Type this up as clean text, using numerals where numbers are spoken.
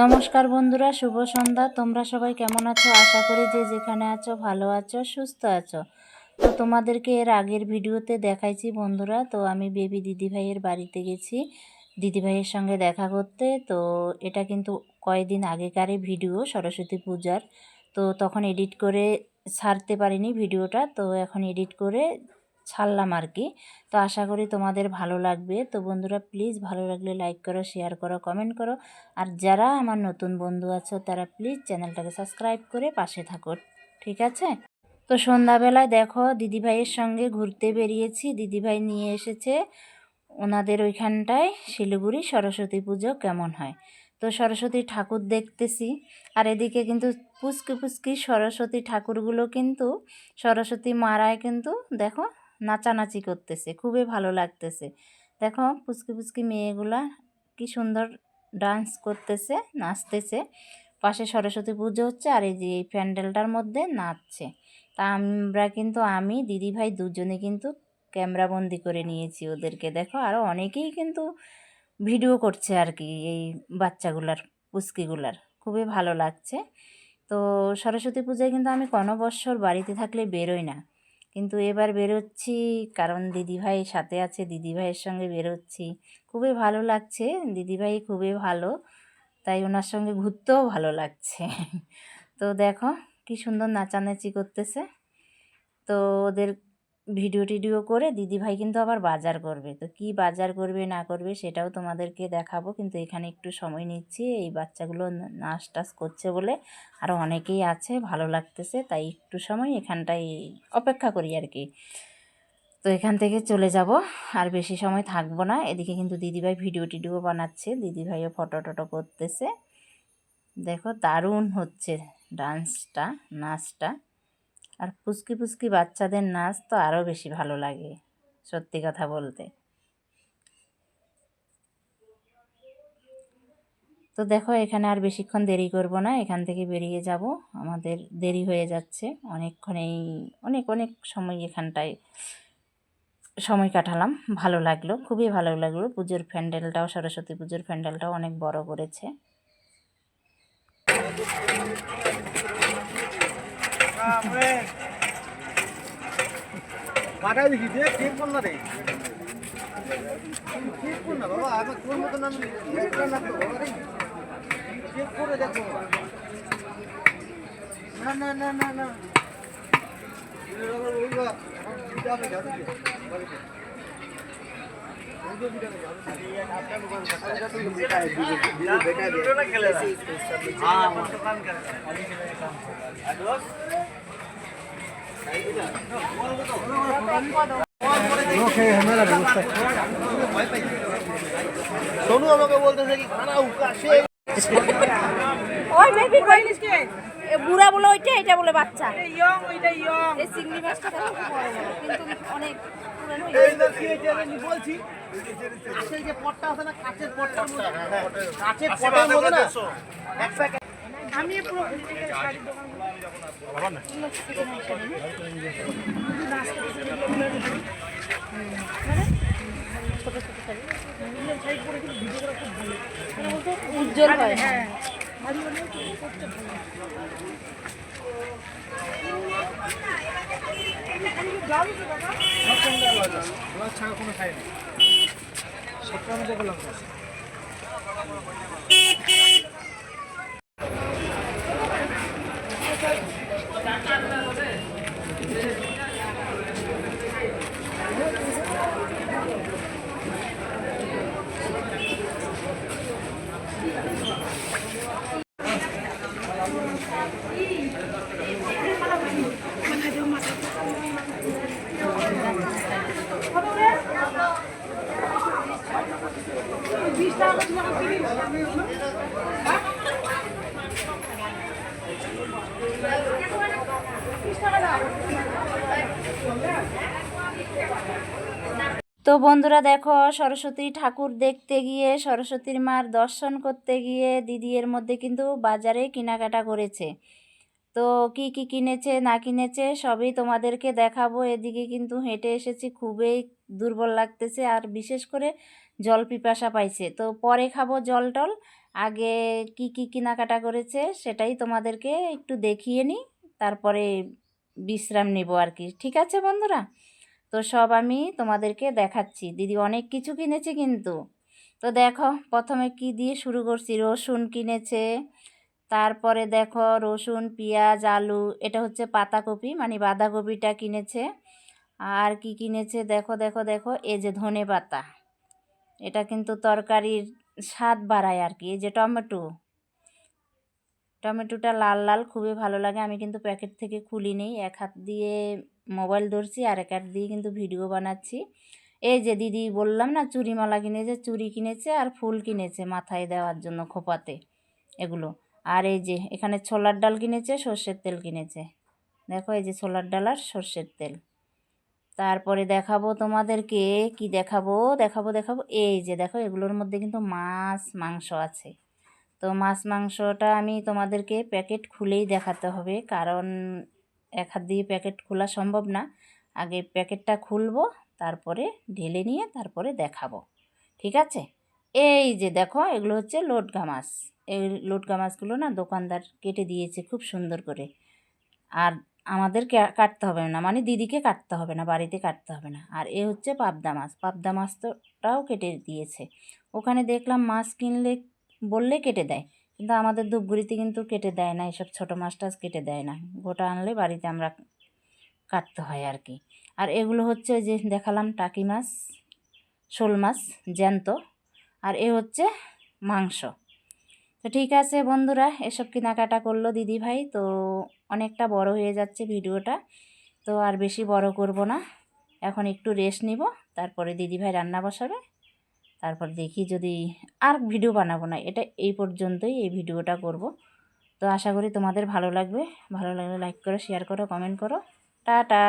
নমস্কার বন্ধুরা, শুভ সন্ধ্যা। তোমরা সবাই কেমন আছো? আশা করি যে যেখানে আছো ভালো আছো, সুস্থ আছো। তো তোমাদেরকে এর আগের ভিডিওতে দেখাইছি বন্ধুরা, তো আমি বেবি দিদিভাইয়ের বাড়িতে গেছি দিদিভাইয়ের সঙ্গে দেখা করতে। তো এটা কিন্তু কয়েকদিন আগেকারই ভিডিও, সরস্বতী পূজার। তো তখন এডিট করে ছাড়তে পারিনি ভিডিওটা, তো এখন এডিট করে ছাড়লাম আর কি। তো আশা করি তোমাদের ভালো লাগবে। তো বন্ধুরা প্লিজ ভালো লাগলে লাইক করো, শেয়ার করো, কমেন্ট করো। আর যারা আমার নতুন বন্ধু আছো তারা প্লিজ চ্যানেলটাকে সাবস্ক্রাইব করে পাশে থাকো, ঠিক আছে? তো সন্ধ্যাবেলায় দেখো দিদিভাইয়ের সঙ্গে ঘুরতে বেরিয়েছি। দিদিভাই নিয়ে এসেছে ওনাদের ওইখানটায় শিলিগুড়ি সরস্বতী পুজো কেমন হয়। তো সরস্বতী ঠাকুর দেখতেছি, আর এদিকে কিন্তু পুচকি পুচকি সরস্বতী ঠাকুরগুলো কিন্তু সরস্বতী মারায় কিন্তু দেখো নাচানাচি করতেছে, খুবই ভালো লাগতেছে। দেখো পুচকি পুচকি মেয়েগুলা কি সুন্দর ডান্স করতেছে, নাচতেছে। পাশে সরস্বতী পুজো হচ্ছে, আর এই যে এই প্যান্ডেলটার মধ্যে নাচছে। তা আমি দিদিভাই দুজনে কিন্তু ক্যামেরাবন্দি করে নিয়েছি ওদেরকে। দেখো আরও অনেকেই কিন্তু ভিডিও করছে আর কি, এই বাচ্চাগুলার, পুচকিগুলার খুবই ভালো লাগছে। তো সরস্বতী পূজায় কিন্তু আমি কোনো বৎসর বাড়িতে থাকলে বেরোই না, কিন্তু এবার বেরোচ্ছি কারণ দিদিভাই সাথে আছে, দিদিভাইয়ের সঙ্গে বেরোচ্ছি। খুবই ভালো লাগছে, দিদিভাই খুবই ভালো, তাই ওনার সঙ্গে ঘুরতেও ভালো লাগছে। তো দেখো কি সুন্দর নাচানাচি করতেছে। তো ওদের ভিডিও টিডিও করে দিদিভাই কিন্তু আবার বাজার করবে। তো কি বাজার করবে না করবে সেটাও তোমাদেরকে দেখাবো, কিন্তু এখানে একটু সময় নিচ্ছি, এই বাচ্চাগুলো নাচ টাচ করছে বলে আরও অনেকেই আছে, ভালো লাগতেছে, তাই একটু সময় এখানটায় অপেক্ষা করি আর কি। তো এখান থেকে চলে যাব, আর বেশি সময় থাকবো না। এদিকে কিন্তু দিদিভাই ভিডিও টিডিও বানাচ্ছে, দিদিভাইও ফটো টটো করতেছে। দেখো দারুণ হচ্ছে ডান্সটা, নাচটা। আর পুচকি পুচকি বাচ্চাদের নাচ তো আরও বেশি ভালো লাগে, সত্যি কথা বলতে। তো দেখো এখানে আর বেশিক্ষণ দেরি করব না, এখান থেকে বেরিয়ে যাব, আমাদের দেরি হয়ে যাচ্ছে অনেকক্ষণেই, অনেক অনেক সময় এখানটায় সময় কাটালাম। ভালো লাগলো, খুবই ভালো লাগলো। পুজোর প্যান্ডেলটাও, সরস্বতী পুজোর প্যান্ডেলটাও অনেক বড় করেছে। সোনু আমাকে বলতেছে কি খানা উকাশে ওই বেবি কইলিস কে বুড়া বলে ওইটা, এটা বলে বাচ্চা ইয়ং, ওইটা ইয়ং। এই চিংড়ি মাছটা দেখো খুব বড় বড়, কিন্তু অনেক পুরানো হয়ে এই না কি এটা আমি বলছি আসলে যে পটটা আছে না, কাচের পটটার মধ্যে, কাচের পটের মধ্যে না এক প্যাকেট। আমি পুরো শাড়ির দোকান বাবা না ছোট ছোট শাড়ি, শাড়ি পরে কিন্তু ভিডিও করা খুব ভালো, মানে বলতে উজ্জ্বল হয়। হ্যাঁ ভারী হলে করতে ভালো। ছাড়া কোনো খাই না, সবটার মধ্যে গেলাম। তো বন্ধুরা দেখো সরস্বতী ঠাকুর দেখতে গিয়ে, সরস্বতীর মার দর্শন করতে গিয়ে দিদি এর মধ্যে কিন্তু বাজারে কেনাকাটা করেছে। তো কি কি কিনেছে না কিনেছে সবই তোমাদেরকে দেখাবো। এদিকে কিন্তু হেঁটে এসেছি, খুবই দুর্বল লাগতেছে, আর বিশেষ করে জল পিপাসা পাইছে। তো পরে খাবো জল টল, আগে কি কি কেনাকাটা করেছে সেটাই তোমাদেরকে একটু দেখিয়ে নিই, তারপরে বিশ্রাম নেব আর কি। ঠিক আছে বন্ধুরা, তো সব আমি তোমাদেরকে দেখাচ্ছি। দিদি অনেক কিছু কিনেছে কিন্তু। তো দেখো প্রথমে কি দিয়ে শুরু করছি, রসুন কিনেছে, তারপরে দেখো রসুন, পেঁয়াজ, আলু, এটা হচ্ছে পাতাকপি মানে বাঁধাকপিটা কিনেছে। আর কি কিনেছে দেখো দেখো দেখো, এই যে ধনে পাতা, এটা কিন্তু তরকারির স্বাদ বাড়ায় আর কি। এই যে টমেটোটা লাল লাল খুবই ভালো লাগে। আমি কিন্তু প্যাকেট থেকে খুলিনি, এক হাত দিয়ে মোবাইল ধরছি আর এক হাত দিয়ে কিন্তু ভিডিও বানাচ্ছি। এই যে দিদি বললাম না চুড়িমালা কিনেছে, চুড়ি কিনেছে আর ফুল কিনেছে মাথায় দেওয়ার জন্য খোপাতে এগুলো। আর এই যে এখানে ছোলার ডাল কিনেছে, সর্ষের তেল কিনেছে। দেখো এই যে ছোলার ডাল আর সর্ষের তেল। তারপরে দেখাবো তোমাদেরকে, কি দেখাবো দেখাবো দেখাবো, এই যে দেখো এগুলোর মধ্যে কিন্তু মাছ মাংস আছে। তো মাছ মাংসটা আমি তোমাদেরকে প্যাকেট খুলেই দেখাতে হবে, কারণ এক হাত দিয়ে প্যাকেট খোলা সম্ভব না। আগে প্যাকেটটা খুলবো, তারপরে ঢেলে নিয়ে তারপরে দেখাবো। ঠিক আছে, এই যে দেখো এগুলো হচ্ছে লটকা মাছ। এই লটকা মাছগুলো না দোকানদার কেটে দিয়েছে খুব সুন্দর করে। আর আমাদের কাটতে হবে না, মানে দিদিকে কাটতে হবে না, বাড়িতে কাটতে হবে না। আর এ হচ্ছে পাবদা মাছ, পাবদা মাছটাও কেটে দিয়েছে। ওখানে দেখলাম মাছ কিনলে বললে কেটে দেয়, কিন্তু আমাদের ধূপগুড়িতে কিন্তু কেটে দেয় না, এসব ছোটো মাছ টাছ কেটে দেয় না। গোটা আনলে বাড়িতে আমরা কাটতে হয় আর কি। আর এগুলো হচ্ছে ওই যে দেখালাম টাকি মাছ, শোল মাছ জ্যান্ত। আর এ হচ্ছে মাংস। তো ঠিক আছে বন্ধুরা, এসব কেনাকাটা করলো দিদিভাই। তো অনেকটা বড় হয়ে যাচ্ছে ভিডিওটা, তো আর বেশি বড় করব না। এখন একটু রেস্ট নিব, তারপরে দিদিভাই রান্না বসাবে, তারপর দেখি যদি আর ভিডিও বানাবো না, এটা এই পর্যন্তই, এই ভিডিওটা করব। তো আশা করি তোমাদের ভালো লাগবে। ভালো লাগলে লাইক করো, শেয়ার করো, কমেন্ট করো। টাটা।